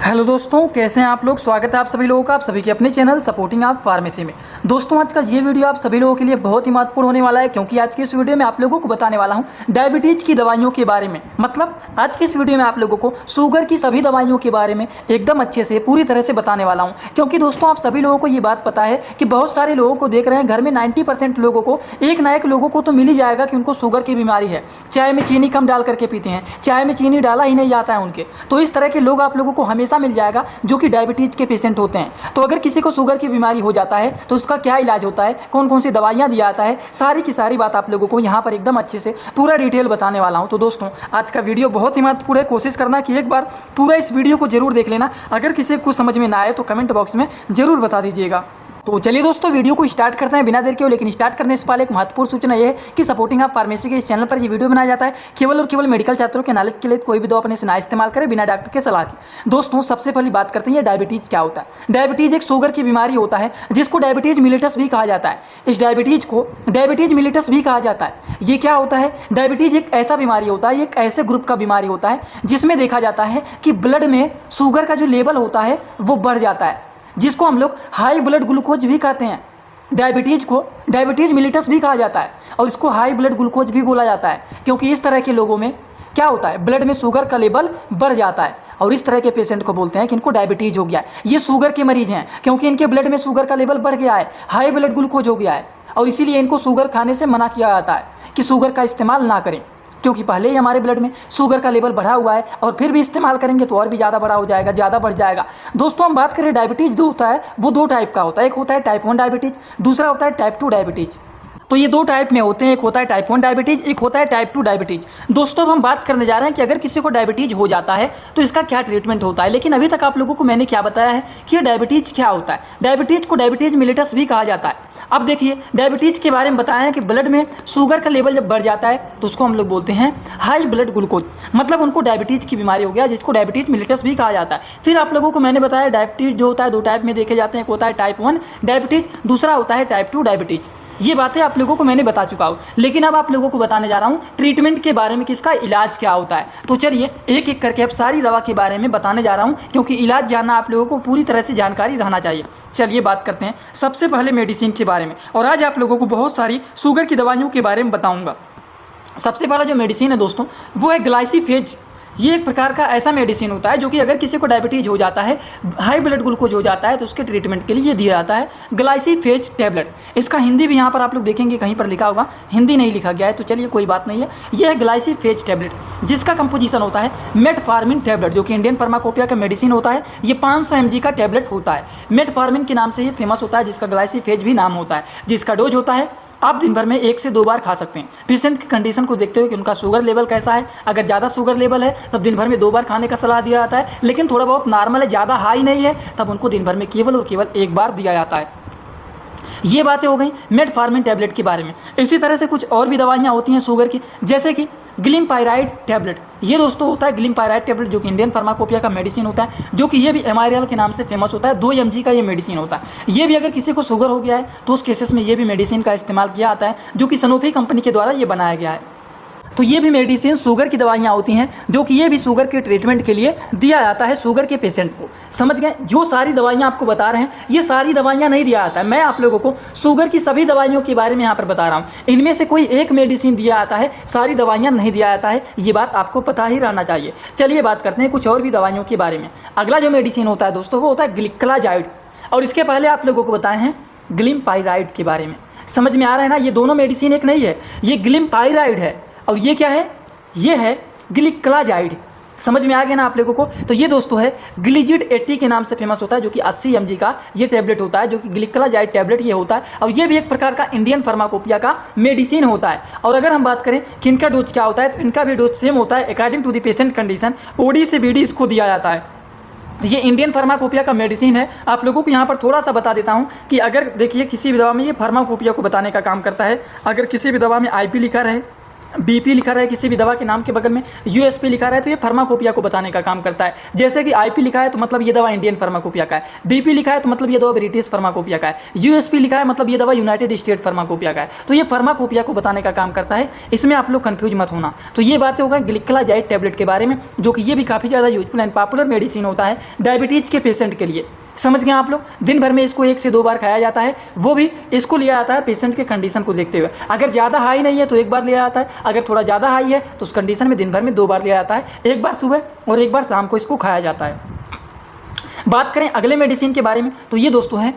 Hello दोस्तों, कैसे हैं आप लोग। स्वागत है आप सभी लोगों का आप सभी के अपने चैनल सपोर्टिंग आप फार्मेसी में। दोस्तों, आज का ये वीडियो आप सभी लोगों के लिए बहुत ही महत्वपूर्ण होने वाला है, क्योंकि आज की इस वीडियो में आप लोगों को बताने वाला हूं डायबिटीज की दवाइयों के बारे में। मतलब आज की इस वीडियो में आप लोगों को शुगर की सभी दवाइयों के बारे में एकदम अच्छे से पूरी तरह से बताने वाला हूँ। क्योंकि दोस्तों, आप सभी लोगों को ये बात पता है कि बहुत सारे लोगों को देख रहे हैं, घर में 90% लोगों को, एक ना एक लोगों को तो मिल ही जाएगा कि उनको शुगर की बीमारी है। चाय में चीनी कम डाल करके पीते हैं, चाय में चीनी डाला ही नहीं जाता है उनके। तो इस तरह के लोग आप लोगों को हमेशा मिल जाएगा जो कि डायबिटीज के पेशेंट होते हैं। तो अगर किसी को शुगर की बीमारी हो जाता है तो उसका क्या इलाज होता है, कौन कौन सी दवाइयां दिया जाता है, सारी की सारी बात आप लोगों को यहाँ पर एकदम अच्छे से पूरा डिटेल बताने वाला हूँ। तो दोस्तों, आज का वीडियो बहुत ही महत्वपूर्ण है। कोशिश करना कि एक बार पूरा इस वीडियो को जरूर देख लेना। अगर किसी को समझ में ना आए तो कमेंट बॉक्स में जरूर बता दीजिएगा। तो चलिए दोस्तों, वीडियो को स्टार्ट करते हैं बिना देर के। लेकिन स्टार्ट करने से पहले एक महत्वपूर्ण सूचना यह है कि सपोर्टिंग आप फार्मेसी के इस चैनल पर ये वीडियो बनाया जाता है केवल और केवल मेडिकल छात्रों के नॉलेज के लिए। कोई भी दवा अपने से ना इस्तेमाल करें बिना डॉक्टर के सलाह के। दोस्तों, सबसे पहली बात करते हैं डायबिटीज क्या होता है। डायबिटीज एक शुगर की बीमारी होता है जिसको डायबिटीज मिलिटस भी कहा जाता है। इस डायबिटीज को डायबिटीज मिलिटस भी कहा जाता है। ये क्या होता है? डायबिटीज एक ऐसा बीमारी होता है, एक ऐसे ग्रुप का बीमारी होता है जिसमें देखा जाता है कि ब्लड में शुगर का जो लेवल होता है वो बढ़ जाता है, जिसको हम लोग हाई ब्लड ग्लूकोज भी कहते हैं। डायबिटीज को डायबिटीज मिलिटस भी कहा जाता है और इसको हाई ब्लड ग्लूकोज भी बोला जाता है, क्योंकि इस तरह के लोगों में क्या होता है, ब्लड में शुगर का लेवल बढ़ जाता है और इस तरह के पेशेंट को बोलते हैं कि इनको डायबिटीज हो गया है। ये शुगर के मरीज हैं क्योंकि इनके ब्लड में शुगर का लेवल बढ़ गया है, हाई ब्लड ग्लूकोज हो गया है, और इसीलिए इनको शुगर खाने से मना किया जाता है कि शुगर का इस्तेमाल ना करें, क्योंकि पहले ही हमारे ब्लड में शुगर का लेवल बढ़ा हुआ है और फिर भी इस्तेमाल करेंगे तो और भी ज़्यादा बड़ा हो जाएगा, ज़्यादा बढ़ जाएगा। दोस्तों, हम बात करें डायबिटीज़ जो होता है वो दो टाइप का होता है। एक होता है टाइप 1 डायबिटीज़, दूसरा होता है टाइप 2 डायबिटीज़। तो ये दो टाइप में होते हैं, एक होता है टाइप 1 डायबिटीज़, एक होता है टाइप 2 डायबिटीज़। दोस्तों, अब हम बात करने जा रहे हैं कि अगर किसी को डायबिटीज़ हो जाता है तो इसका क्या ट्रीटमेंट होता है। लेकिन अभी तक आप लोगों को मैंने क्या बताया है कि ये डायबिटीज़ क्या होता है। डायबिटीज़ को डायबिटीज़ मिलिटस भी कहा जाता है। अब देखिए, डायबिटीज़ के बारे में बताया है कि ब्लड में शुगर का लेवल जब बढ़ जाता है तो उसको हम लोग बोलते हैं हाई ब्लड ग्लूकोज, मतलब उनको डायबिटीज़ की बीमारी हो गया, जिसको डायबिटीज़ मिलिटस भी कहा जाता है। फिर आप लोगों को मैंने बताया डायबिटीज़ जो होता है दो टाइप में देखे जाते हैं, एक होता है टाइप 1 डायबिटीज़, दूसरा होता है टाइप 2 डायबिटीज़। ये बातें आप लोगों को मैंने बता चुका हूँ, लेकिन अब आप लोगों को बताने जा रहा हूँ ट्रीटमेंट के बारे में कि इसका इलाज क्या होता है। तो चलिए एक एक करके अब सारी दवा के बारे में बताने जा रहा हूँ, क्योंकि इलाज जानना आप लोगों को पूरी तरह से जानकारी रहना चाहिए। चलिए बात करते हैं सबसे पहले मेडिसिन के बारे में, और आज आप लोगों को बहुत सारी शुगर की दवाइयों के बारे में बताऊँगा। सबसे पहला जो मेडिसिन है दोस्तों वो है ग्लाइसिफेज। ये एक प्रकार का ऐसा मेडिसिन होता है जो कि अगर किसी को डायबिटीज हो जाता है, हाई ब्लड ग्लूकोज हो जाता है, तो उसके ट्रीटमेंट के लिए दिया जाता है ग्लाइसिफेज टैबलेट। इसका हिंदी भी यहाँ पर आप लोग देखेंगे कहीं पर लिखा होगा, हिंदी नहीं लिखा गया है, तो चलिए कोई बात नहीं है। यह है ग्लाइसिफेज टैबलेट, जिसका कंपोजिशन होता है मेटफॉर्मिन टैबलेट, जो कि इंडियन फार्माकोपिया का मेडिसिन होता है। ये 500 mg का टैबलेट होता है। मेटफॉर्मिन के नाम से ये फेमस होता है, जिसका ग्लाइसिफेज भी नाम होता है। जिसका डोज होता है आप दिन भर में 1 से 2 बार खा सकते हैं। पेशेंट की कंडीशन को देखते हुए कि उनका शुगर लेवल कैसा है। अगर ज़्यादा शुगर लेवल है तब दिन भर में 2 बार खाने का सलाह दिया जाता है, लेकिन थोड़ा बहुत नॉर्मल है, ज़्यादा हाई नहीं है, तब उनको दिन भर में केवल और केवल 1 बार दिया जाता है। ये बातें हो गई मेटफॉर्मिन टैबलेट के बारे में। इसी तरह से कुछ और भी दवाइयाँ होती हैं शुगर की, जैसे कि ग्लिम्पाइराइड टैबलेट। ये दोस्तों होता है ग्लिम्पाइराइड टैबलेट, जो कि इंडियन फार्माकोपिया का मेडिसिन होता है, जो कि ये भी एमाइरियल के नाम से फेमस होता है। 2 mg का ये मेडिसिन होता है। ये भी अगर किसी को शुगर हो गया है तो उस केसेस में ये भी मेडिसिन का इस्तेमाल किया जाता है, जो कि सनोफी कंपनी के द्वारा ये बनाया गया है। तो ये भी मेडिसिन शुगर की दवाइयाँ होती हैं, जो कि ये भी शुगर के ट्रीटमेंट के लिए दिया जाता है शुगर के पेशेंट को। समझ गए? जो सारी दवाइयाँ आपको बता रहे हैं ये सारी दवाइयाँ नहीं दिया जाता है। मैं आप लोगों को शुगर की सभी दवाइयों के बारे में यहाँ पर बता रहा हूँ। इनमें से कोई एक मेडिसिन दिया जाता है, सारी दवाइयाँ नहीं दिया जाता है। ये बात आपको पता ही रहना चाहिए। चलिए बात करते हैं कुछ और भी दवाइयों के बारे में। अगला जो मेडिसिन होता है दोस्तों वो होता है ग्लिक्लाजाइड, और इसके पहले आप लोगों को बताए हैं ग्लिम्पाइराइड के बारे में। समझ में आ रहा है ना? ये दोनों मेडिसिन एक नहीं है, ये ग्लिम्पाइराइड है और ये क्या है? ये है ग्लिक्लाजाइड। समझ में आ गया ना आप लोगों को? तो ये दोस्तों है ग्लिजिड 80 के नाम से फेमस होता है, जो कि 80 mg का ये टैबलेट होता है, जो कि ग्लिक्लाजाइड टैबलेट ये होता है। और ये भी एक प्रकार का इंडियन फार्माकोपिया का मेडिसिन होता है। और अगर हम बात करें कि इनका डोज क्या होता है, तो इनका भी डोज सेम होता है। According to the patient condition OD से BD इसको दिया जाता है। ये इंडियन फार्माकोपिया का मेडिसिन है। आप लोगों को यहाँ पर थोड़ा सा बता देता हूँ कि अगर देखिए किसी भी दवा में ये फार्माकोपिया को बताने का काम करता है। अगर किसी भी दवा में IP लिखा रहे, बीपी लिखा रहा है किसी भी दवा के नाम के बगल में, यूएसपी लिखा रहा है तो ये फार्माकोपिया को बताने का काम करता है। जैसे कि आईपी लिखा है तो मतलब ये दवा इंडियन फार्माकोपिया का है, बीपी लिखा है तो मतलब ये दवा ब्रिटिश फार्माकोपिया का है, यूएसपी लिखा है मतलब ये दवा यूनाइटेड स्टेट फार्माकोपिया का है। तो ये फार्माकोपिया को बताने का काम करता है, इसमें आप लोग कंफ्यूज मत होना। तो ये बातें हो गई ग्लिकलाजाइड टैबलेट के बारे में, जो कि ये भी काफ़ी ज़्यादा यूजफुल एंड पॉपुलर मेडिसिन होता है डायबिटीज़ के पेशेंट के लिए। समझ गए आप लोग। दिन भर में इसको 1 से 2 बार खाया जाता है, वो भी इसको लिया जाता है पेशेंट के कंडीशन को देखते हुए। अगर ज़्यादा हाई नहीं है तो 1 बार लिया जाता है, अगर थोड़ा ज़्यादा हाई है तो उस कंडीशन में दिन भर में 2 बार लिया जाता है, 1 बार सुबह और 1 बार शाम को इसको खाया जाता है। बात करें अगले मेडिसिन के बारे में तो ये दोस्तों है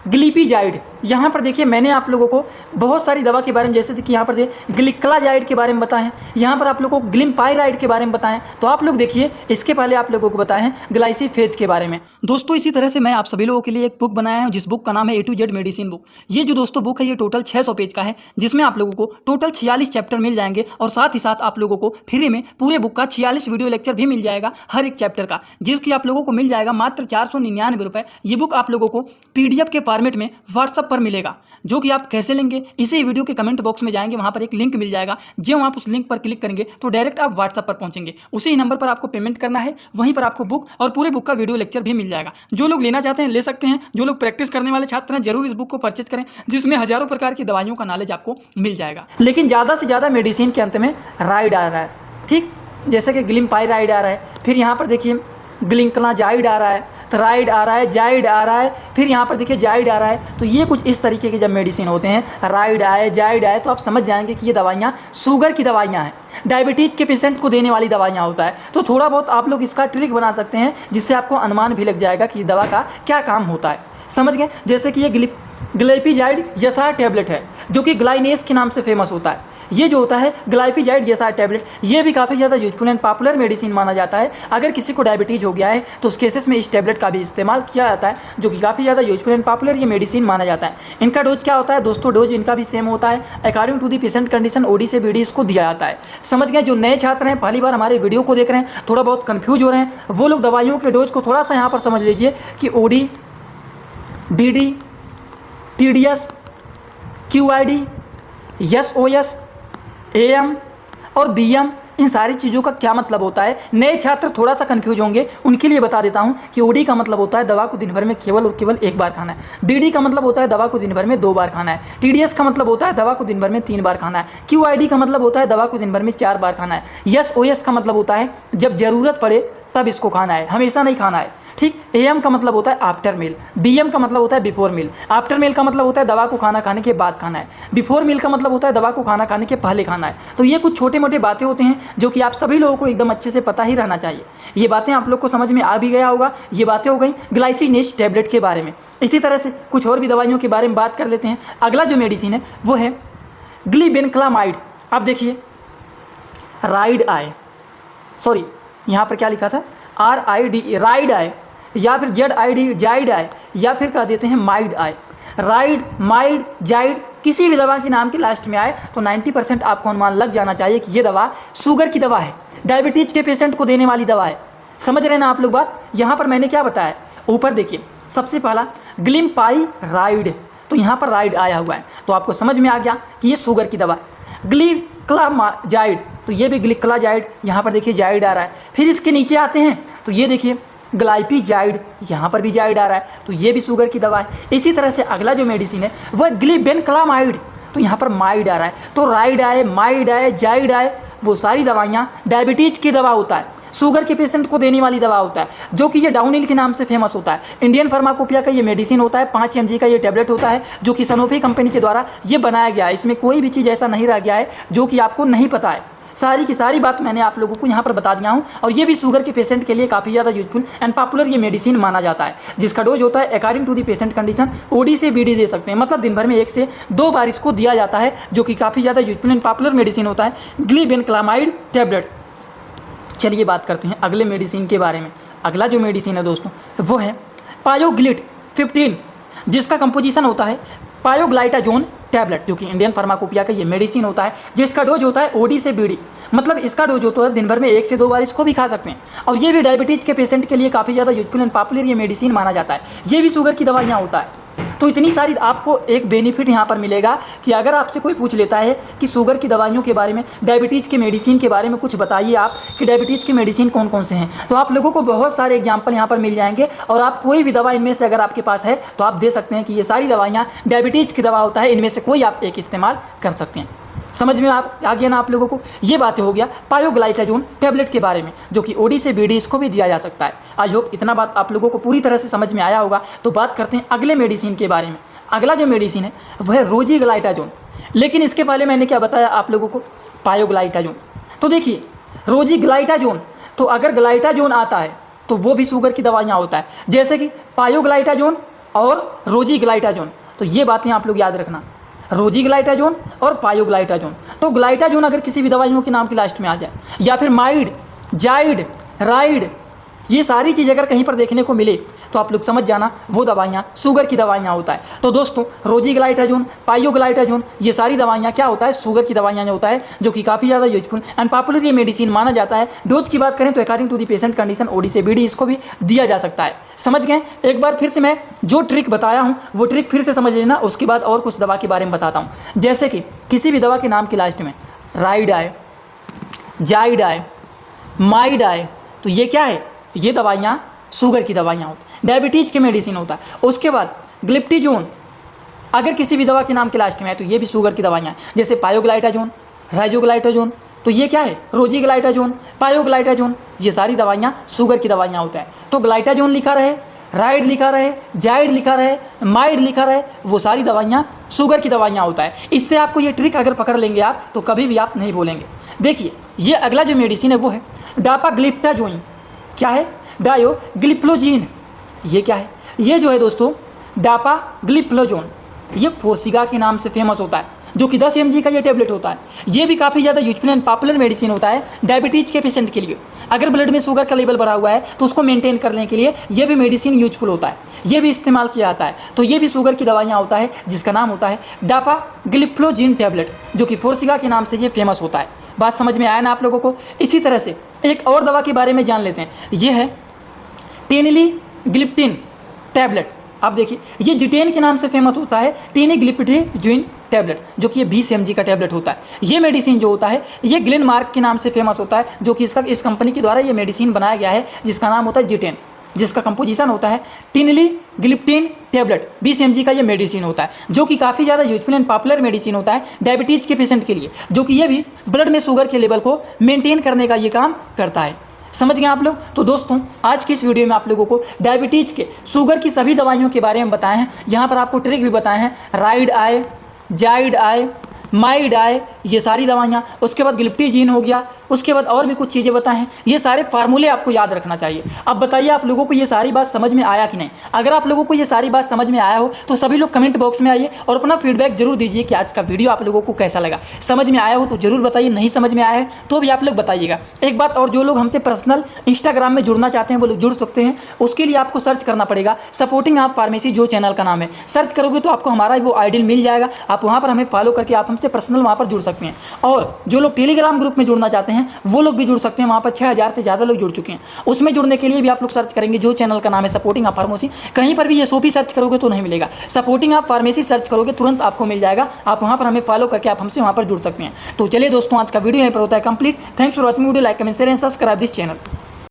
ग्लिपिजाइड। यहाँ पर देखिए मैंने आप लोगों को बहुत सारी दवा के बारे में, जैसे कि यहाँ पर देखिए ग्लिकलाजाइड के बारे में बताएं, यहाँ पर आप लोगों को ग्लिम्पाइराइड के बारे में बताएं। तो आप लोग देखिए इसके पहले आप लोगों को बताएं ग्लाइसिफेज के बारे में। दोस्तों इसी तरह से मैं आप सभी लोगों के लिए एक बुक बनाया हूँ जिस बुक का नाम है A to Z medicine book. ये जो दोस्तों बुक है ये टोटल 600 पेज का है, जिसमें आप लोगों को टोटल 46 चैप्टर मिल जाएंगे और साथ ही साथ आप लोगों को फ्री में पूरे बुक का 46 वीडियो लेक्चर भी मिल जाएगा हर एक चैप्टर का, जिसकी आप लोगों को मिल जाएगा मात्र 499 रुपये। ये बुक आप लोगों को PDF के फॉर्मेट में व्हाट्सएप पर मिलेगा, जो कि आप कैसे लेंगे इसी वीडियो के कमेंट बॉक्स में जाएंगे, वहां पर एक लिंक मिल जाएगा। जब आप उस लिंक पर क्लिक करेंगे तो डायरेक्ट आप व्हाट्सएप पर पहुंचेंगे, उसी नंबर पर आपको पेमेंट करना है, वहीं पर आपको बुक और पूरे बुक का वीडियो लेक्चर भी मिल जाएगा। जो लोग लेना चाहते हैं ले सकते हैं, जो लोग प्रैक्टिस करने वाले छात्र हैं जरूर इस बुक को परचेज करें, जिसमें हजारों प्रकार की दवाइयों का नॉलेज आपको मिल जाएगा। लेकिन ज़्यादा से ज़्यादा मेडिसिन के अंत में राइड आ रहा है, ठीक, जैसे कि ग्लिम्पाइराइड आ रहा है, फिर यहाँ पर देखिए ग्लिकलाजाइड आ रहा है, थराइड आ रहा है, जाइड आ रहा है, फिर यहाँ पर देखिए जाइड आ रहा है। तो ये कुछ इस तरीके के जब मेडिसिन होते हैं, राइड आए जाइड आए, तो आप समझ जाएंगे कि ये दवाइयाँ शुगर की दवाइयाँ हैं, डायबिटीज़ के पेशेंट को देने वाली दवाइयाँ होता है। तो थोड़ा बहुत आप लोग इसका ट्रिक बना सकते हैं, जिससे आपको अनुमान भी लग जाएगा कि दवा का क्या काम होता है। समझ गए। जैसे कि ये ग्लिपिजाइड यसार टैबलेट है, जो कि ग्लाइनेस के नाम से फेमस होता है। ये जो होता है ग्लाइपिजाइड यसार टैबलेट, ये भी काफ़ी ज़्यादा यूजफुल एंड पॉपुलर मेडिसिन माना जाता है। अगर किसी को डायबिटीज़ हो गया है तो उस केसेस में इस टैबलेट का भी इस्तेमाल किया जाता है, जो कि काफ़ी ज़्यादा यूजफुल एंड पॉपुलर ये मेडिसिन माना जाता है। इनका डोज क्या होता है दोस्तों, डोज इनका भी सेम होता है, according to the patient condition OD से BD इसको दिया जाता है। समझ गए। जो नए छात्र हैं, पहली बार हमारे वीडियो को देख रहे हैं, थोड़ा बहुत कन्फ्यूज हो रहे हैं, वो लोग दवाइयों के डोज को थोड़ा सा यहाँ पर समझ लीजिए कि OD, BD, TDS, QID, SOS, AM और BM, इन सारी चीज़ों का क्या मतलब होता है। नए छात्र थोड़ा सा कंफ्यूज होंगे, उनके लिए बता देता हूं कि OD का मतलब होता है दवा को दिन भर में केवल और केवल 1 बार खाना है, BD का मतलब होता है दवा को दिन भर में 2 बार खाना है, TDS का मतलब होता है दवा को दिन भर में 3 बार खाना है, QID का मतलब होता है दवा को दिन भर में 4 बार खाना है, SOS का मतलब होता है जब ज़रूरत पड़े तब इसको खाना है, हमेशा नहीं खाना है, ठीक। AM का मतलब होता है आफ्टर मील, BM का मतलब होता है बिफोर मील, आफ्टर मील का मतलब होता है दवा को खाना खाने के बाद खाना है, बिफोर मील का मतलब होता है दवा को खाना खाने के पहले खाना है। तो ये कुछ छोटे मोटे बातें होते हैं जो कि आप सभी लोगों को एकदम अच्छे से पता ही रहना चाहिए। ये बातें आप लोग को समझ में आ भी गया होगा। ये बातें हो गई ग्लाइसिनेज टैबलेट के बारे में। इसी तरह से कुछ और भी दवाइयों के बारे में बात कर लेते हैं। अगला जो मेडिसिन है वो है ग्लिबेनक्लामाइड। अब देखिए राइड आए, सॉरी यहाँ पर क्या लिखा था, RIDE, राइड आए, या फिर ZID जाइड आए, या फिर कह देते हैं माइड आए। राइड, माइड, जाइड किसी भी दवा के नाम के लास्ट में आए तो 90% आपको अनुमान लग जाना चाहिए कि ये दवा शुगर की दवा है, डायबिटीज़ के पेशेंट को देने वाली दवा है। समझ रहे ना आप लोग बात। यहाँ पर मैंने क्या बताया, ऊपर देखिए सबसे पहला ग्लिम्पाइराइड, तो यहाँ पर राइड आया हुआ है, तो आपको समझ में आ गया कि ये शुगर की दवा है। ग्लिकलाजाइड, तो ये भी ग्लिकलाजाइड, यहाँ पर देखिए जाइड आ रहा है। फिर इसके नीचे आते हैं तो ये देखिए ग्लाइपिजाइड, यहाँ पर भी जाइड आ रहा है, तो ये भी शुगर की दवा है। इसी तरह से अगला जो मेडिसिन है वह ग्लिबेनक्लामाइड, तो यहाँ पर माइड आ रहा है। तो राइड आए, माइड आए, जाइड आए, वो सारी दवाइयाँ डायबिटीज़ की दवा होता है, शुगर के पेशेंट को देने वाली दवा होता है, जो कि ये डाउनहिल के नाम से फेमस होता है। इंडियन फार्माकोपिया का ये मेडिसिन होता है, 5 mg का ये टैबलेट होता है, जो कि सनोफी कंपनी के द्वारा ये बनाया गया है। इसमें कोई भी चीज़ ऐसा नहीं रह गया है जो कि आपको नहीं पता है। सारी की सारी बात मैंने आप लोगों को यहाँ पर बता दिया हूँ। और ये भी शुगर के पेशेंट के लिए काफ़ी ज़्यादा यूजफुल एंड पॉपुलर ये मेडिसिन माना जाता है, जिसका डोज होता है according to the patient condition OD से BD दे सकते हैं, मतलब दिन भर में 1 से 2 बार इसको दिया जाता है, जो कि काफ़ी ज़्यादा यूजफुल एंड पॉपुलर मेडिसिन होता है ग्लिबेनक्लामाइड टैबलेट। चलिए बात करते हैं अगले मेडिसिन के बारे में। अगला जो मेडिसिन है दोस्तों वो है पायोग्लिट 15, जिसका कंपोजिशन होता है पायोग्लाइटाजोन टैबलेट, जो कि इंडियन फार्माकोपिया का ये मेडिसिन होता है, जिसका डोज होता है OD से BD, मतलब इसका डोज होता है दिन भर में 1 से 2 बार इसको भी खा सकते हैं। और ये भी डायबिटीज़ के पेशेंट के लिए काफ़ी ज़्यादा यूजफुल एंड पॉपुलर ये मेडिसिन माना जाता है। ये भी शुगर की दवाइयाँ होता है। तो इतनी सारी आपको एक बेनिफिट यहाँ पर मिलेगा कि अगर आपसे कोई पूछ लेता है कि शुगर की दवाइयों के बारे में, डायबिटीज़ के मेडिसिन के बारे में कुछ बताइए आप कि डायबिटीज़ के मेडिसिन कौन कौन से हैं, तो आप लोगों को बहुत सारे एग्जाम्पल यहाँ पर मिल जाएंगे और आप कोई भी दवा इनमें से अगर आपके पास है तो आप दे सकते हैं कि ये सारी दवाइयाँ डायबिटीज़ की दवा होता है, इनमें से कोई आप एक इस्तेमाल कर सकते हैं। समझ में आ गया ना आप लोगों को। ये बातें हो गया पायोग्लाइकाजोन टैबलेट के बारे में, जो कि ओडी से बीडी इसको भी दिया जा सकता है। आई होप इतना बात आप लोगों को पूरी तरह से समझ में आया होगा। तो बात करते हैं अगले मेडिसिन के बारे में। अगला जो मेडिसिन है वह है रोजीग्लाइटाजोन। लेकिन इसके पहले मैंने क्या बताया आप लोगों को, पायोग्लाइटाजोन। तो देखिए रोजीग्लाइटाजोन, तो अगर ग्लाइटाजोन आता है तो वो भी शुगर की दवाइयाँ होता है, जैसे कि पायोग्लाइटाजोन और रोजीग्लाइटाजोन। तो ये बातें आप लोग याद रखना, रोजीग्लाइटाजोन और पायोग्लाइटाजोन। तो ग्लाइटाजोन अगर किसी भी दवाइयों के नाम की लास्ट में आ जाए, या फिर माइड, जाइड, राइड, ये सारी चीज़ अगर कहीं पर देखने को मिले तो आप लोग समझ जाना वो दवाइयाँ शुगर की दवाइयाँ होता है। तो दोस्तों रोजीग्लाइटाजोन, पायोग्लाइटाजोन, ये सारी दवाइयाँ क्या होता है, शुगर की दवाइयाँ होता है, जो कि काफ़ी ज़्यादा यूजफुल एंड पॉपुलर ये मेडिसिन माना जाता है। डोज की बात करें तो according to the patient condition OD से बीडी इसको भी दिया जा सकता है। समझ गए। एक बार फिर से मैं जो ट्रिक बताया हूँ वो ट्रिक फिर से समझ लेना, उसके बाद और कुछ दवा के बारे में बताता हूँ। जैसे कि किसी भी दवा के नाम की लास्ट में राइड आए, जाइड आए, माइड आए, तो ये क्या है, ये दवाइयाँ शुगर की दवाइयाँ होती हैं, डायबिटीज़ के मेडिसिन होता है। उसके बाद ग्लिप्टिजोन अगर किसी भी दवा के नाम के लास्ट में है तो ये भी शुगर की दवाइयाँ हैं, जैसे पायोग्लाइटाजोन, राइजोग्लाइटाजोन, तो ये क्या है, रोजीग्लाइटाजोन, पायोग्लाइटाजोन, ये सारी दवाइयाँ शुगर की दवाइयाँ होता है। तो ग्लाइटाजोन लिखा रहे, राइड लिखा रहे, जाइड लिखा रहे, माइड लिखा रहे, वो सारी दवाइयाँ शुगर की दवाइयाँ होता है। इससे आपको ये ट्रिक अगर पकड़ लेंगे आप तो कभी भी आप नहीं बोलेंगे। देखिए ये अगला जो मेडिसिन है वो है डापाग्लिप्टाजोइन। क्या है, डायोग्लिप्लोजीन। ये क्या है, ये जो है दोस्तों डापाग्लिप्लोजोन, ये फोर्सिगा के नाम से फेमस होता है, जो कि 10 mg का ये टैबलेट होता है। ये भी काफ़ी ज़्यादा यूजफुल एंड पॉपुलर मेडिसिन होता है डायबिटीज़ के पेशेंट के लिए। अगर ब्लड में शुगर का लेवल बढ़ा हुआ है तो उसको मेंटेन करने के लिए ये भी मेडिसिन यूजफुल होता है, ये भी इस्तेमाल किया जाता है। तो ये भी शुगर की दवाइयाँ होता है, जिसका नाम होता है डापाग्लिप्लोजीन टैबलेट, जो कि फोर्सिगा के नाम से ये फेमस होता है। बात समझ में आया ना आप लोगों को। इसी तरह से एक और दवा के बारे में जान लेते हैं, ये है टेनिलीग्लिप्टिन टैबलेट। आप देखिए ये जिटेन के नाम से फेमस होता है, टेनिग्लिप्टिन टैबलेट, जो कि ये 20 mg का टैबलेट होता है। ये मेडिसिन जो होता है ये ग्लेनमार्क के नाम से फेमस होता है, जो कि इस कंपनी के द्वारा ये मेडिसिन बनाया गया है, जिसका नाम होता है जिटेन, जिसका कंपोजिशन होता है टेनिलीग्लिप्टिन टैबलेट। 20 mg का ये मेडिसिन होता है, जो कि काफ़ी ज़्यादा यूजफुल एंड पॉपुलर मेडिसिन होता है डायबिटीज़ के पेशेंट के लिए, जो कि ये भी ब्लड में शुगर के लेवल को मेंटेन करने का ये काम करता है। समझ गए आप लोग। तो दोस्तों आज की इस वीडियो में आप लोगों को डायबिटीज़ के शुगर की सभी दवाइयों के बारे में बताए हैं। यहाँ पर आपको ट्रिक भी बताए हैं, राइड आए, जाइड आए, माइड आए, ये सारी दवाइयाँ। उसके बाद ग्लिप्टिजीन हो गया, उसके बाद और भी कुछ चीज़ें बताएं हैं। ये सारे फार्मूले आपको याद रखना चाहिए। अब बताइए आप लोगों को ये सारी बात समझ में आया कि नहीं। अगर आप लोगों को ये सारी बात समझ में आया हो तो सभी लोग कमेंट बॉक्स में आइए और अपना फीडबैक जरूर दीजिए कि आज का वीडियो आप लोगों को कैसा लगा। समझ में आया हो तो जरूर बताइए, नहीं समझ में आया है तो भी आप लोग बताइएगा। एक बात और, जो लोग हमसे पर्सनल इंस्टाग्राम में जुड़ना चाहते हैं वो लोग जुड़ सकते हैं। उसके लिए आपको सर्च करना पड़ेगा सपोर्टिंग आप फार्मेसी, जो चैनल का नाम है। सर्च करोगे तो आपको हमारा वो आईडी मिल जाएगा, आप वहाँ पर हमें फॉलो करके आप हमसे पर्सनल वहाँ पर जुड़ सकते हैं। और जो लोग टेलीग्राम ग्रुप में जुड़ना चाहते हैं वो लोग भी जुड़ सकते हैं, वहाँ पर 6000 से ज़्यादा लोग जुड़ चुके हैं। उसमें जुड़ने के लिए भी आप लोग सर्च करेंगे, जो चैनल का नाम है सपोर्टिंग आप फार्मेसी। कहीं पर भी ये सोफी सर्च करोगे तो नहीं मिलेगा, सपोर्टिंग आप फार्मेसी सर्च करोगे तुरंत आपको मिल जाएगा। आप वहाँ पर हमें फॉलो करके आप हमसे वहाँ पर जुड़ सकते हैं। तो चलिए दोस्तों आज का वीडियो यहीं पर होता है complete. Thanks for watching video, like comment share and subscribe this channel.